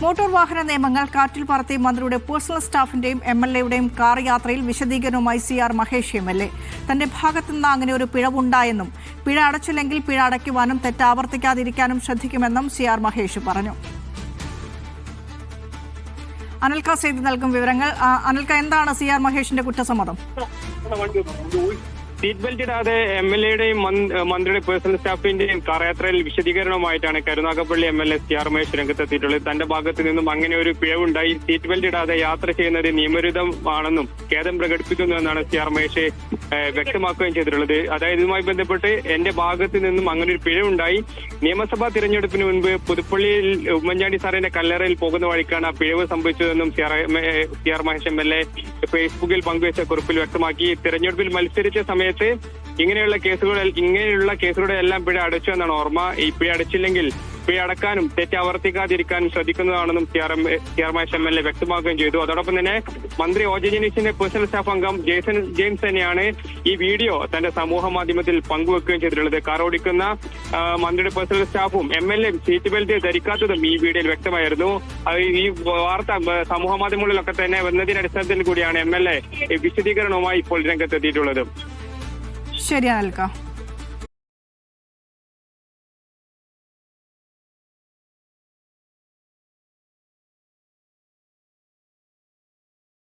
Motor വാഹന നിയമങ്ങൾ കാറ്റിൽ പറത്തി മന്ത്രിയുടെ പേഴ്സണൽ സ്റ്റാഫിന്റെയും MLAയുടെയും കാർ യാത്രയിൽ വിശദീകരണവുമായി CR മഹേഷ് MLA. തന്റെ ഭാഗത്തുനിന്ന് അങ്ങനെ ഒരു പിഴവുണ്ടായെന്നും പിഴ അടച്ചില്ലെങ്കിൽ പിഴ അടയ്ക്കുവാനും തെറ്റ് ആവർത്തിക്കാതിരിക്കാനും ശ്രദ്ധിക്കുമെന്നും CR മഹേഷ് പറഞ്ഞു. അനിൽക സേതി നൽകും വിവരങ്ങൾ. അനിൽക, എന്താണ് CR മഹേഷിന്റെ കുറ്റസമ്മതം? സീറ്റ് ബെൽറ്റ് ഇടാതെ MLAയുടെയും മന്ത്രിയുടെ പേഴ്സണൽ സ്റ്റാഫിന്റെയും കാർ യാത്രയിൽ വിശദീകരണവുമായിട്ടാണ് കരുനാഗപ്പള്ളി MLA CR മഹേഷ് രംഗത്തെത്തിയിട്ടുള്ളത്. തന്റെ ഭാഗത്ത് നിന്നും അങ്ങനെ ഒരു പിഴവുണ്ടായി, സീറ്റ് ബെൽറ്റ് ഇടാതെ യാത്ര ചെയ്യുന്നത് നിയമവിരുദ്ധമാണെന്നും ഖേദം പ്രകടിപ്പിക്കുന്നു എന്നാണ് CR മഹേഷ് വ്യക്തമാക്കുകയും ചെയ്തിട്ടുള്ളത്. അതായത് ഇതുമായി ബന്ധപ്പെട്ട് എന്റെ ഭാഗത്ത് നിന്നും അങ്ങനെ ഒരു പിഴവുണ്ടായി, നിയമസഭാ തിരഞ്ഞെടുപ്പിന് മുൻപ് പുതുപ്പള്ളിയിൽ ഉമ്മൻചാണ്ടി സാറിന്റെ കല്ലറയിൽ പോകുന്ന വഴിക്കാണ് ആ പിഴവ് സംഭവിച്ചതെന്നും CR മഹേഷ് MLA ഫേസ്ബുക്കിൽ പങ്കുവച്ച കുറിപ്പിൽ വ്യക്തമാക്കി. തിരഞ്ഞെടുപ്പിൽ മത്സരിച്ച സമയത്ത് ഇങ്ങനെയുള്ള കേസുകളുടെ എല്ലാം പിഴ അടച്ചു എന്നാണ് ഓർമ്മ. ഈ പിഴ അടച്ചില്ലെങ്കിൽ പിഴ അടക്കാനും തെറ്റ് ആവർത്തിക്കാതിരിക്കാനും ശ്രദ്ധിക്കുന്നതാണെന്നും CR മഹേഷ് MLA വ്യക്തമാക്കുകയും ചെയ്തു. അതോടൊപ്പം തന്നെ മന്ത്രി OJ ജെനീഷിന്റെ പേഴ്സണൽ സ്റ്റാഫ് അംഗം ജെയിംസ് തന്നെയാണ് ഈ വീഡിയോ തന്റെ സമൂഹ മാധ്യമത്തിൽ പങ്കുവെക്കുകയും ചെയ്തിട്ടുള്ളത്. കാർ ഓടിക്കുന്ന മന്ത്രിയുടെ പേഴ്സണൽ സ്റ്റാഫും MLAയും സീറ്റ് ബെൽറ്റ് ധരിക്കാത്തതും ഈ വീഡിയോയിൽ വ്യക്തമായിരുന്നു. ഈ വാർത്ത സമൂഹ മാധ്യമങ്ങളിലൊക്കെ തന്നെ വന്നതിന്റെ അടിസ്ഥാനത്തിൽ കൂടിയാണ് MLA വിശദീകരണവുമായി ഇപ്പോൾ രംഗത്തെത്തിയിട്ടുള്ളത്. ശരി അനിൽക.